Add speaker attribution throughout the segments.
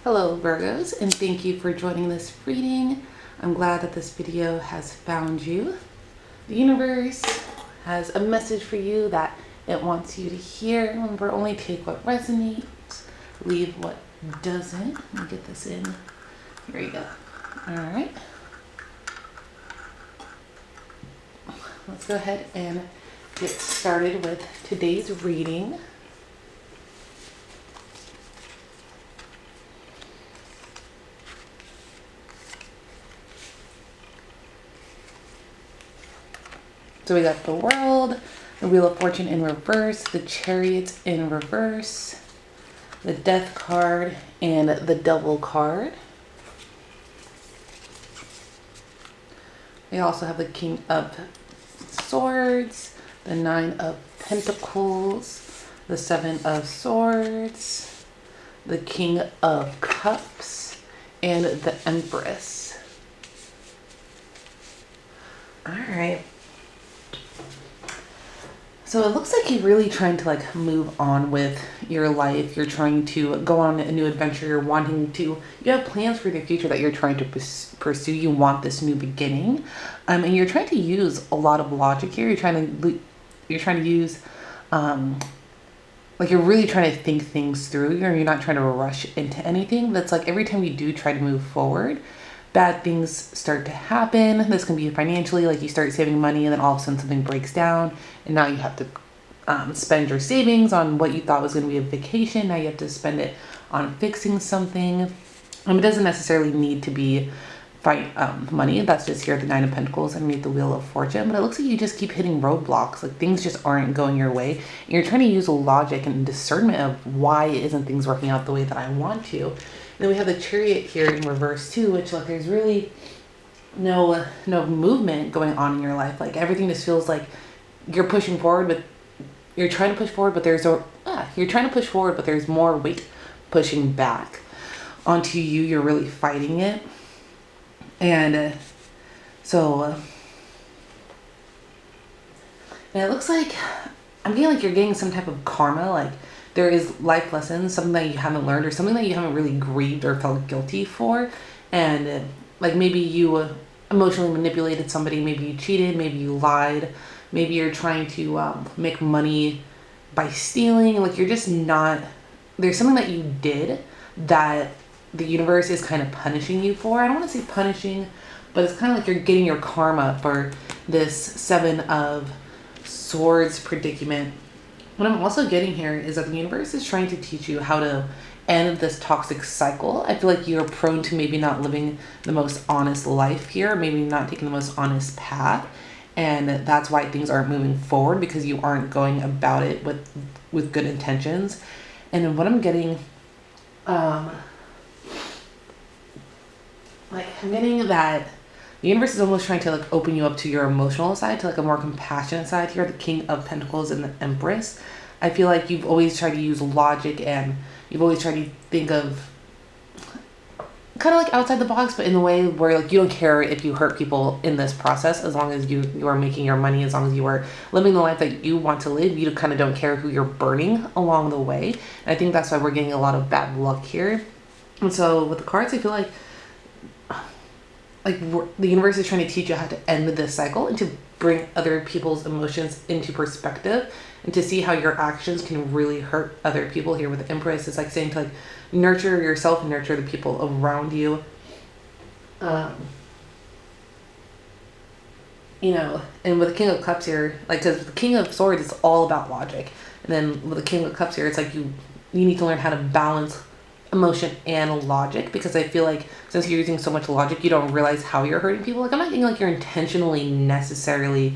Speaker 1: Hello Virgos, and thank you for joining this reading. I'm glad that this video has found you. The universe has a message for you that it wants you to hear. Remember, only take what resonates, leave what doesn't. Let me get this in. Here you go. All right. Let's go ahead and get started with today's reading. So we got the World, the Wheel of Fortune in reverse, the Chariot in reverse, the Death card, and the Devil card. We also have the King of Swords, the Nine of Pentacles, the Seven of Swords, the King of Cups, and the Empress. All right. So it looks like you're really trying to move on with your life. You're trying to go on a new adventure. You're wanting to, you have plans for the future that you're trying to pursue. You want this new beginning. And you're trying to use a lot of logic here. You're trying to use, you're really trying to think things through. You're not trying to rush into anything. That's like every time you do try to move forward, bad things start to happen. This can be financially, like you start saving money and then all of a sudden something breaks down and now you have to spend your savings on what you thought was going to be a vacation. Now you have to spend it on fixing something. It doesn't necessarily need to be money. That's just here at the Nine of Pentacles underneath the Wheel of Fortune. But it looks like you just keep hitting roadblocks. Like things just aren't going your way. And you're trying to use logic and discernment of why isn't things working out the way that I want to. Then we have the Chariot here in reverse too, which there's really no movement going on in your life. Like everything just feels like you're pushing forward, but you're trying to push forward, but there's more weight pushing back onto you. You're really fighting it. And and it looks like I'm getting like you're getting some type of karma, like there is life lessons, something that you haven't learned or something that you haven't really grieved or felt guilty for. And like maybe you emotionally manipulated somebody, maybe you cheated, maybe you lied, maybe you're trying to make money by stealing. Like you're just not, there's something that you did that the universe is kind of punishing you for. I don't want to say punishing, but it's kind of like you're getting your karma for this Seven of Swords predicament. What I'm also getting here is that the universe is trying to teach you how to end this toxic cycle. I feel like you're prone to maybe not living the most honest life here, maybe not taking the most honest path. And that's why things aren't moving forward, because you aren't going about it with good intentions. And then what I'm getting, I'm getting that the universe is almost trying to open you up to your emotional side, to a more compassionate side here, the King of Pentacles and the Empress. I feel like you've always tried to use logic and you've always tried to think of kind of outside the box, but in the way where you don't care if you hurt people in this process, as long as you are making your money, as long as you are living the life that you want to live. You kind of don't care who you're burning along the way. And I think that's why we're getting a lot of bad luck here. And so with the cards, I feel like the universe is trying to teach you how to end this cycle and to bring other people's emotions into perspective and to see how your actions can really hurt other people. Here with the Empress, it's saying to nurture yourself and nurture the people around you. And with the King of Cups here, because the King of Swords is all about logic, and then with the King of Cups here, it's you need to learn how to balance emotion and logic, because I feel like since you're using so much logic, you don't realize how you're hurting people. I'm not thinking you're intentionally necessarily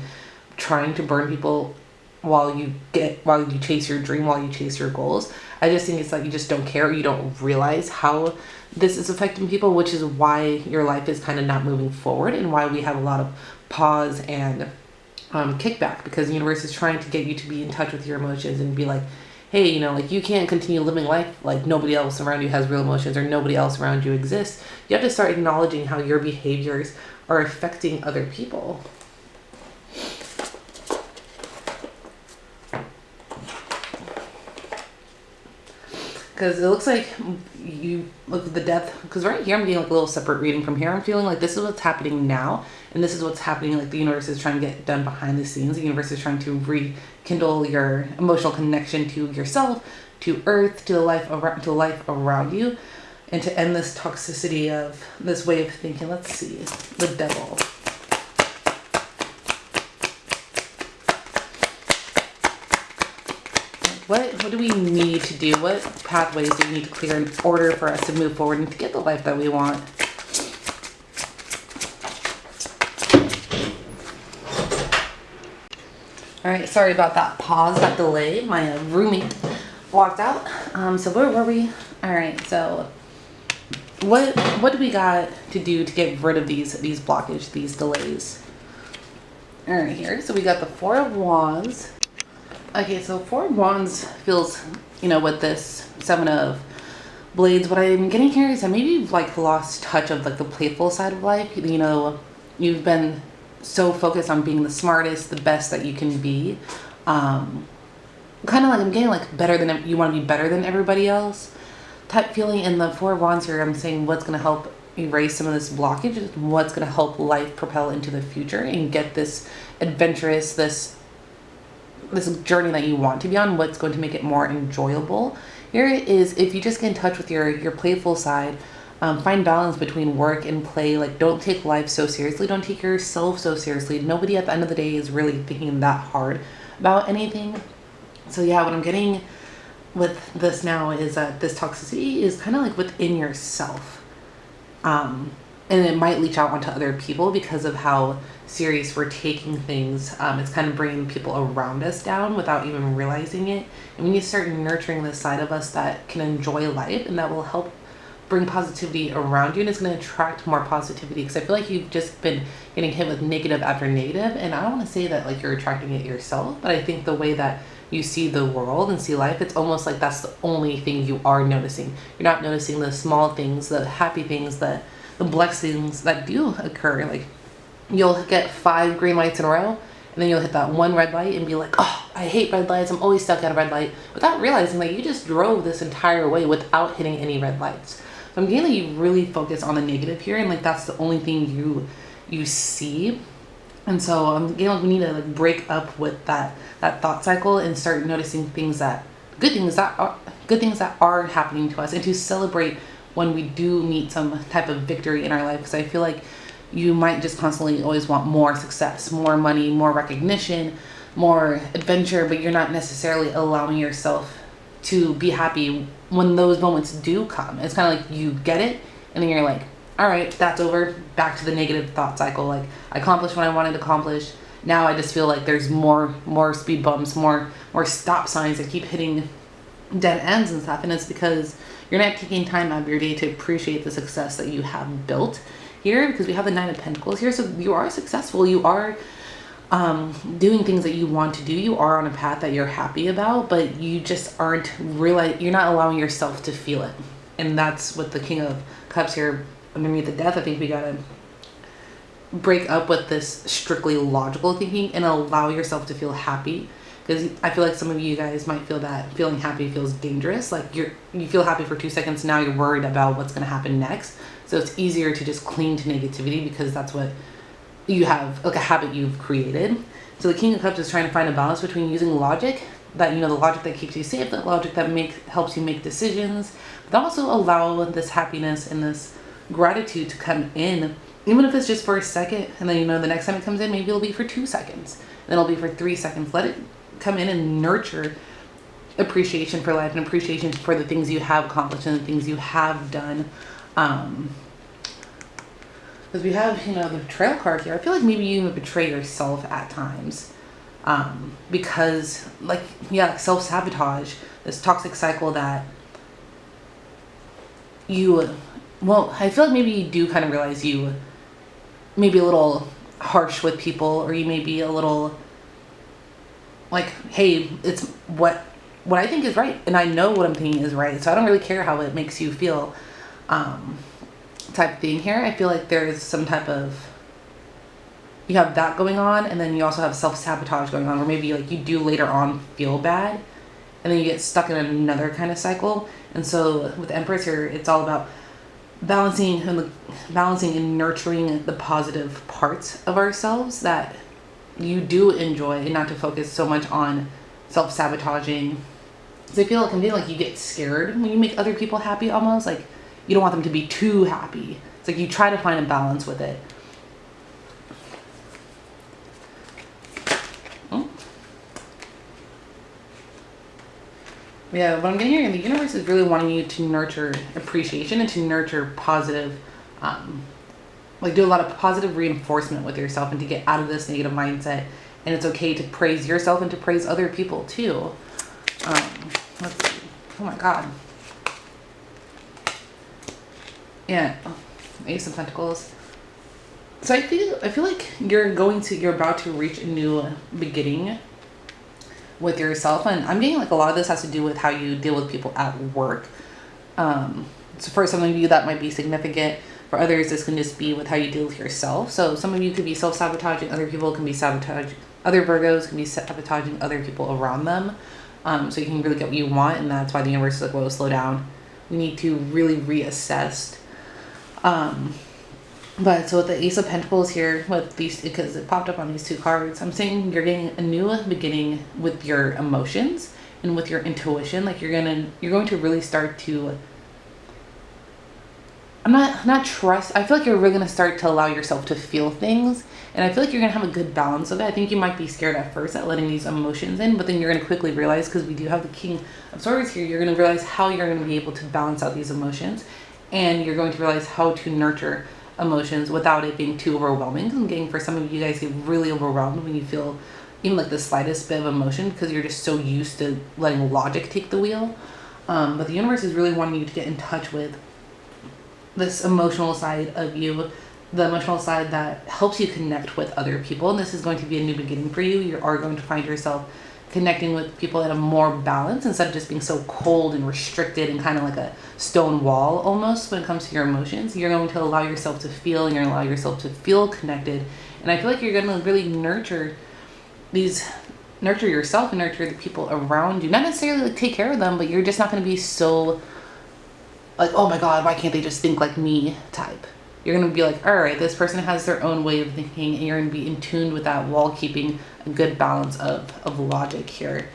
Speaker 1: trying to burn people while you chase your dream, while you chase your goals. I just think it's you just don't care, or you don't realize how this is affecting people, which is why your life is kind of not moving forward and why we have a lot of pause and kickback, because the universe is trying to get you to be in touch with your emotions and be hey, you can't continue living life like nobody else around you has real emotions or nobody else around you exists. You have to start acknowledging how your behaviors are affecting other people. Because it looks like you look at the death. Because right here, I'm getting like a little separate reading from here. I'm feeling like this is what's happening now, and this is what's happening. Like the universe is trying to get done behind the scenes. The universe is trying to rekindle your emotional connection to yourself, to Earth, to life around you, and to end this toxicity of this way of thinking. Let's see, the devil. What do we need to do? What pathways do we need to clear in order for us to move forward and to get the life that we want? All right, sorry about that pause, that delay. My roommate walked out. So where were we? All right, so what do we got to do to get rid of these blockages, these delays? All right, here. So we got the Four of Wands. Okay, so Four of Wands feels, with this Seven of Blades, what I'm getting here is that maybe you've like lost touch of like the playful side of life. You've been so focused on being the smartest, the best that you can be. Kind of like I'm getting like better than, you want to be better than everybody else type feeling. In the Four of Wands here, I'm saying what's going to help erase some of this blockage, what's going to help life propel into the future and get this adventurous, this journey that you want to be on, what's going to make it more enjoyable. Here is, if you just get in touch with your playful side, find balance between work and play. Like, don't take life so seriously. Don't take yourself so seriously. Nobody at the end of the day is really thinking that hard about anything. So yeah, what I'm getting with this now is that this toxicity is kind of like within yourself. And it might leach out onto other people because of how serious we're taking things. It's kind of bringing people around us down without even realizing it. And when you start nurturing this side of us that can enjoy life and that will help bring positivity around you, and it's going to attract more positivity, because I feel like you've just been getting hit with negative after negative. And I don't want to say that like you're attracting it yourself, but I think the way that you see the world and see life, it's almost like that's the only thing you are noticing. You're not noticing the small things, the happy things, the blessings that do occur. Like, you'll get 5 green lights in a row, and then you'll hit that one red light and be like, oh, I hate red lights, I'm always stuck at a red light, without realizing that you just drove this entire way without hitting any red lights. So I'm getting that you really focus on the negative here, and like that's the only thing you see. And so I'm getting like we need to like break up with that thought cycle and start noticing good things that are happening to us, and to celebrate when we do meet some type of victory in our life. Because I feel like you might just constantly always want more success, more money, more recognition, more adventure, but you're not necessarily allowing yourself to be happy when those moments do come. It's kind of like you get it, and then you're like, all right, that's over, back to the negative thought cycle. Like, I accomplished what I wanted to accomplish. Now I just feel like there's more speed bumps, more stop signs that keep hitting dead ends and stuff. And it's because you're not taking time out of your day to appreciate the success that you have built here, because we have the Nine of Pentacles here. So you are successful. You are doing things that you want to do. You are on a path that you're happy about, but you just aren't you're not allowing yourself to feel it. And that's what the King of Cups here underneath the Death. I think we gotta break up with this strictly logical thinking and allow yourself to feel happy. Because I feel like some of you guys might feel that feeling happy feels dangerous. Like you feel happy for 2 seconds, now you're worried about what's going to happen next. So it's easier to just cling to negativity, because that's what you have, like a habit you've created. So the King of Cups is trying to find a balance between using logic, that the logic that keeps you safe, that logic that helps you make decisions, but also allow this happiness and this gratitude to come in, even if it's just for a second. And then the next time it comes in, maybe it'll be for 2 seconds, then it'll be for 3 seconds. Let it come in and nurture appreciation for life and appreciation for the things you have accomplished and the things you have done. Because we have the Betrayal card here. I feel like maybe you even betray yourself at times, because like self-sabotage, this toxic cycle that I feel like maybe you do kind of realize you may be a little harsh with people, or you may be a little like, hey, it's what I think is right, and I know what I'm thinking is right, so I don't really care how it makes you feel, type thing here. I feel like there is some type of, you have that going on, and then you also have self-sabotage going on, where maybe like you do later on feel bad, and then you get stuck in another kind of cycle. And so with Empress here, it's all about balancing and nurturing the positive parts of ourselves that you do enjoy, and not to focus so much on self-sabotaging. So I feel like I'm getting like you get scared when you make other people happy, almost like you don't want them to be too happy. It's like you try to find a balance with it. Yeah, what I'm getting here, the universe is really wanting you to nurture appreciation and to nurture positive, like do a lot of positive reinforcement with yourself, and to get out of this negative mindset. And it's okay to praise yourself and to praise other people too. Let's see. Oh my God. Yeah, Ace of Pentacles. So I feel like you're about to reach a new beginning with yourself, and I'm getting like a lot of this has to do with how you deal with people at work. So for some of you that might be significant. For others, this can just be with how you deal with yourself. So some of you could be self-sabotaging, other people can be sabotaging, other Virgos can be sabotaging other people around them. So you can really get what you want, and that's why the universe is like, whoa, slow down. We need to really reassess. But so with the Ace of Pentacles here, with these, because it popped up on these two cards, I'm saying you're getting a new beginning with your emotions and with your intuition. Like you're going to really start to, not trust. I feel like you're really going to start to allow yourself to feel things. And I feel like you're going to have a good balance of it. I think you might be scared at first at letting these emotions in, but then you're going to quickly realize, because we do have the King of Swords here, you're going to realize how you're going to be able to balance out these emotions. And you're going to realize how to nurture emotions without it being too overwhelming. I'm getting, for some of you guys, get really overwhelmed when you feel even like the slightest bit of emotion, because you're just so used to letting logic take the wheel. But the universe is really wanting you to get in touch with this emotional side of you, the emotional side that helps you connect with other people. And this is going to be a new beginning for you. You are going to find yourself connecting with people at a more balance, instead of just being so cold and restricted and kind of like a stone wall almost when it comes to your emotions. You're going to allow yourself to feel, and you're going to allow yourself to feel connected. And I feel like you're going to really nurture yourself and nurture the people around you. Not necessarily like take care of them, but you're just not going to be so like, oh my God, why can't they just think like me type. You're going to be like, all right, this person has their own way of thinking, and you're going to be in tune with that while keeping a good balance of logic here.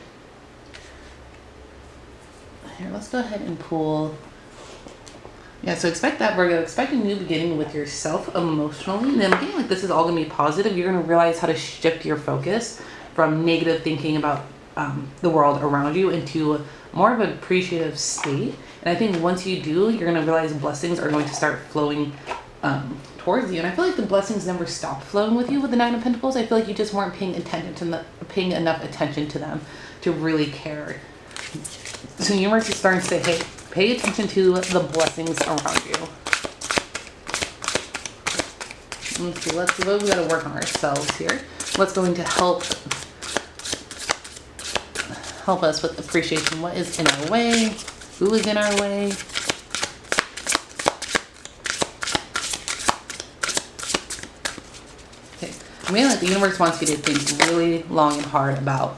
Speaker 1: Here, let's go ahead and pull. Yeah, so expect that, Virgo. Expect a new beginning with yourself emotionally. And then I'm getting like this is all going to be positive. You're going to realize how to shift your focus from negative thinking about the world around you into more of an appreciative state. And I think once you do, you're going to realize blessings are going to start flowing towards you. And I feel like the blessings never stopped flowing with you with the Nine of Pentacles. I feel like you just weren't paying enough attention to them to really care. So the universe is starting to say, hey, pay attention to the blessings around you. Let's see what we got to work on ourselves here. What's going to help us with appreciation? What is in our way? Who is in our way? I mean, like the universe wants you to think really long and hard about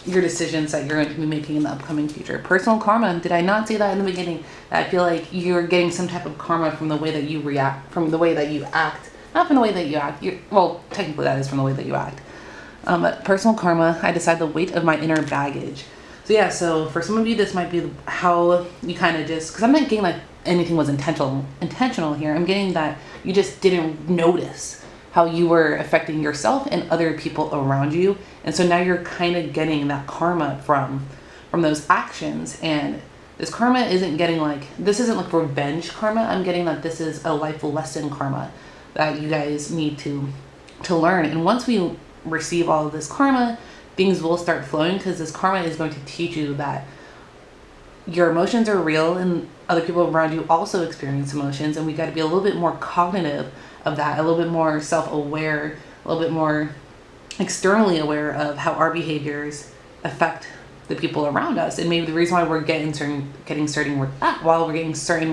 Speaker 1: your decisions that you're going to be making in the upcoming future. Personal karma. Did I not say that in the beginning? I feel like you're getting some type of karma from the way that you react, from the way that you act. Not from the way that you act. Well, technically that is from the way that you act. But personal karma, I decide the weight of my inner baggage. So yeah, so for some of you, this might be how you kind of just, because I'm not getting like anything was intentional here. I'm getting that you just didn't notice how you were affecting yourself and other people around you. And so now you're kind of getting that karma from those actions. And this karma isn't getting like, this isn't like revenge karma. I'm getting that this is a life lesson karma that you guys need to learn. And once we receive all of this karma, things will start flowing, because this karma is going to teach you that your emotions are real and other people around you also experience emotions. And we got to be a little bit more cognitive of that, a little bit more self-aware, a little bit more externally aware of how our behaviors affect the people around us. And maybe the reason why we're getting certain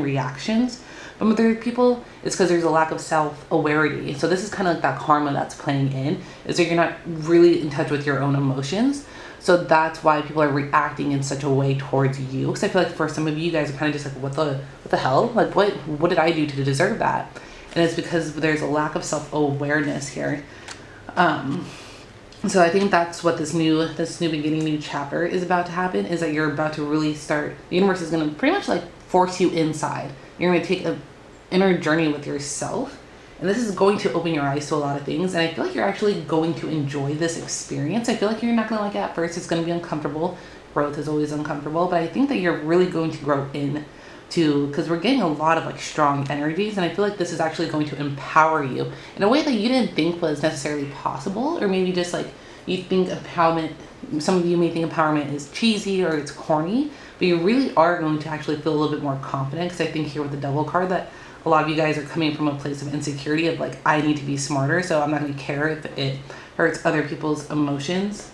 Speaker 1: reactions from other people is because there's a lack of self-awareness. So this is kind of like that karma that's playing in, is that you're not really in touch with your own emotions. So that's why people are reacting in such a way towards you. Because I feel like for some of you guys are kind of just like, what the hell? Like, what did I do to deserve that? And it's because there's a lack of self-awareness here. So I think that's what this new beginning, new chapter is about to happen, is that you're about to really start, the universe is going to pretty much like force you inside. You're going to take an inner journey with yourself. And this is going to open your eyes to a lot of things. And I feel like you're actually going to enjoy this experience. I feel like you're not going to like it at first. It's going to be uncomfortable. Growth is always uncomfortable. But I think that you're really going to grow because we're getting a lot of like strong energies. And I feel like this is actually going to empower you in a way that you didn't think was necessarily possible. Or maybe just like you think empowerment, some of you may think empowerment is cheesy or it's corny. But you really are going to actually feel a little bit more confident. Because I think here with the Devil card that a lot of you guys are coming from a place of insecurity of like, I need to be smarter, so I'm not going to care if it hurts other people's emotions.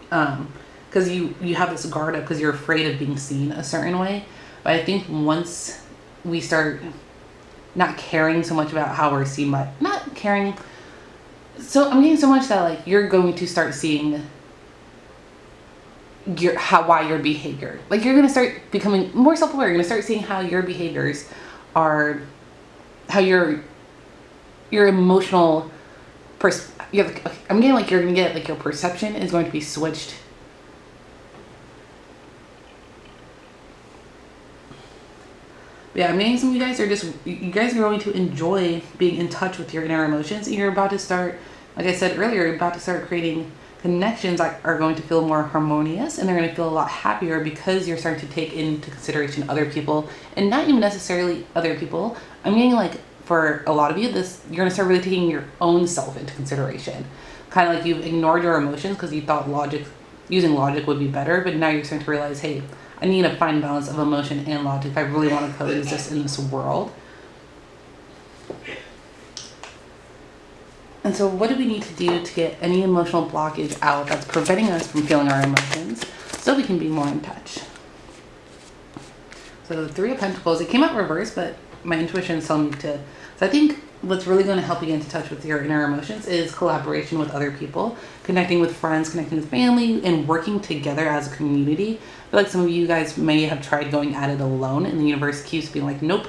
Speaker 1: Because you have this guard up because you're afraid of being seen a certain way. But I think once we start not caring so much about how we're seen by, not caring, so I'm getting so much that like you're going to start seeing why your behavior, like you're going to start becoming more self-aware. You're going to start seeing how your behaviors are, how your emotional I'm getting like you're gonna get like your perception is going to be switched. Yeah, I'm getting some of you guys are going to enjoy being in touch with your inner emotions, and you're about to start, like I said earlier, you're about to start creating connections that are going to feel more harmonious, and they're going to feel a lot happier because you're starting to take into consideration other people, and not even necessarily other people. I'm getting like, for a lot of you, you're going to start really taking your own self into consideration. Kind of like you've ignored your emotions because you thought using logic would be better, but now you're starting to realize, hey, I need a fine balance of emotion and logic if I really want to coexist in this world. And so what do we need to do to get any emotional blockage out that's preventing us from feeling our emotions so we can be more in touch? So the Three of Pentacles, it came out reversed, but my intuition is telling me to. So I think what's really going to help you get into touch with your inner emotions is collaboration with other people, connecting with friends, connecting with family, and working together as a community. I feel like some of you guys may have tried going at it alone, and the universe keeps being like, nope,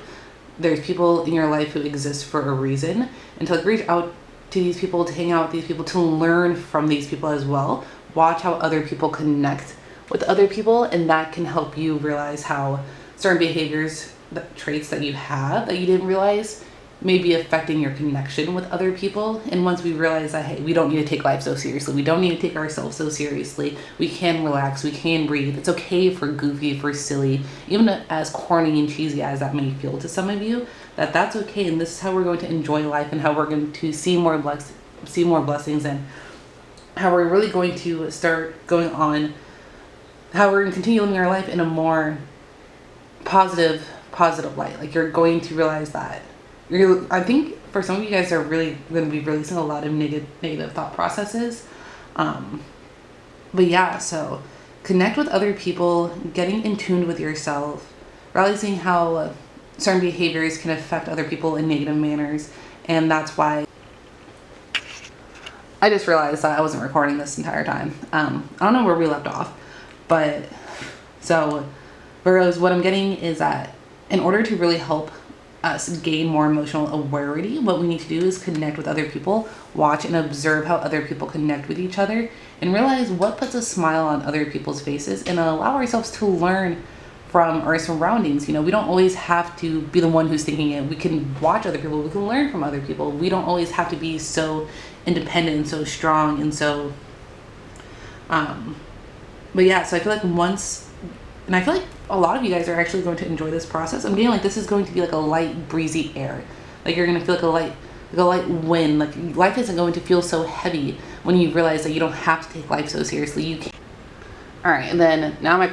Speaker 1: there's people in your life who exist for a reason. And to like reach out to these people, to hang out with these people, to learn from these people as well. Watch how other people connect with other people, and that can help you realize how certain behaviors, traits that you have that you didn't realize may be affecting your connection with other people. And once we realize that, hey, we don't need to take life so seriously, we don't need to take ourselves so seriously, we can relax, we can breathe, it's okay for goofy, for silly, even as corny and cheesy as that may feel to some of you, that's okay. And this is how we're going to enjoy life, and how we're going to see more blessings, and how we're really going to start going on, how we're going to continue living our life in a more positive light. Like you're going to realize that I think for some of you guys are really going to be releasing a lot of negative thought processes. But yeah, so connect with other people, getting in tune with yourself, realizing how certain behaviors can affect other people in negative manners. And that's why I just realized that I wasn't recording this entire time. I don't know where we left off, but so Virgos, what I'm getting is that in order to really help us gain more emotional awareness, what we need to do is connect with other people, watch and observe how other people connect with each other, and realize what puts a smile on other people's faces, and allow ourselves to learn from our surroundings. You know, we don't always have to be the one who's thinking it. We can watch other people, we can learn from other people. We don't always have to be so independent and so strong and so but yeah, so I feel like and I feel like a lot of you guys are actually going to enjoy this process. I'm getting like this is going to be like a light breezy air. Like you're going to feel like a light wind. Like life isn't going to feel so heavy when you realize that you don't have to take life so seriously. You can. All right, and then now my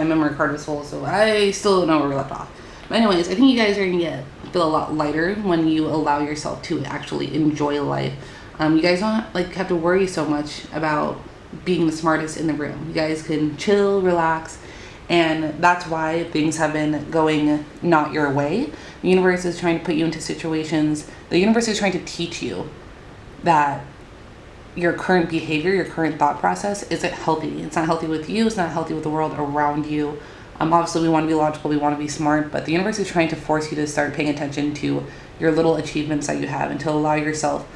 Speaker 1: memory card was full, so I still don't know where we left off. But anyways, I think you guys are going to feel a lot lighter when you allow yourself to actually enjoy life. You guys don't like have to worry so much about being the smartest in the room. You guys can chill, relax. And that's why things have been going not your way. The universe is trying to put you into situations. The universe is trying to teach you that your current behavior, your current thought process isn't healthy. It's not healthy with you. It's not healthy with the world around you. Obviously, we want to be logical. We want to be smart. But the universe is trying to force you to start paying attention to your little achievements that you have, and to allow yourself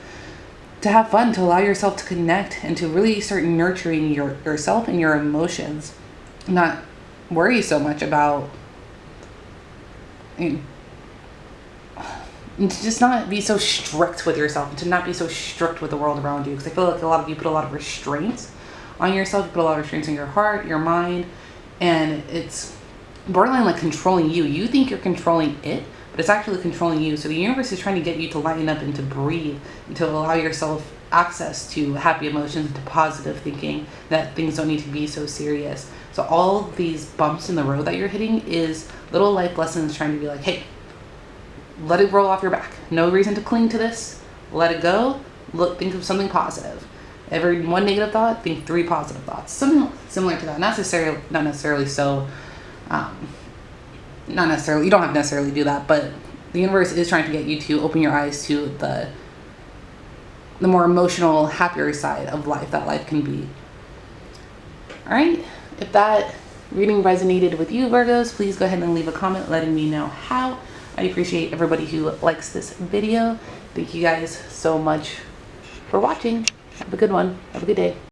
Speaker 1: to have fun, to allow yourself to connect, and to really start nurturing yourself and your emotions. Not worry so much about, to just not be so strict with yourself, and to not be so strict with the world around you. Because I feel like a lot of you put a lot of restraints on yourself. You put a lot of restraints on your heart, your mind, and it's borderline like controlling you. You think you're controlling it, but it's actually controlling you. So the universe is trying to get you to lighten up and to breathe, and to allow yourself access to happy emotions, to positive thinking, that things don't need to be so serious. So all of these bumps in the road that you're hitting is little life lessons trying to be like, hey, let it roll off your back. No reason to cling to this. Let it go. Look, think of something positive. Every one negative thought, think 3 positive thoughts. Something similar to that. Not necessarily so. Not necessarily. You don't have to necessarily do that, but the universe is trying to get you to open your eyes to the more emotional, happier side of life that life can be. All right. If that reading resonated with you, Virgos, please go ahead and leave a comment letting me know how. I appreciate everybody who likes this video. Thank you guys so much for watching. Have a good one. Have a good day.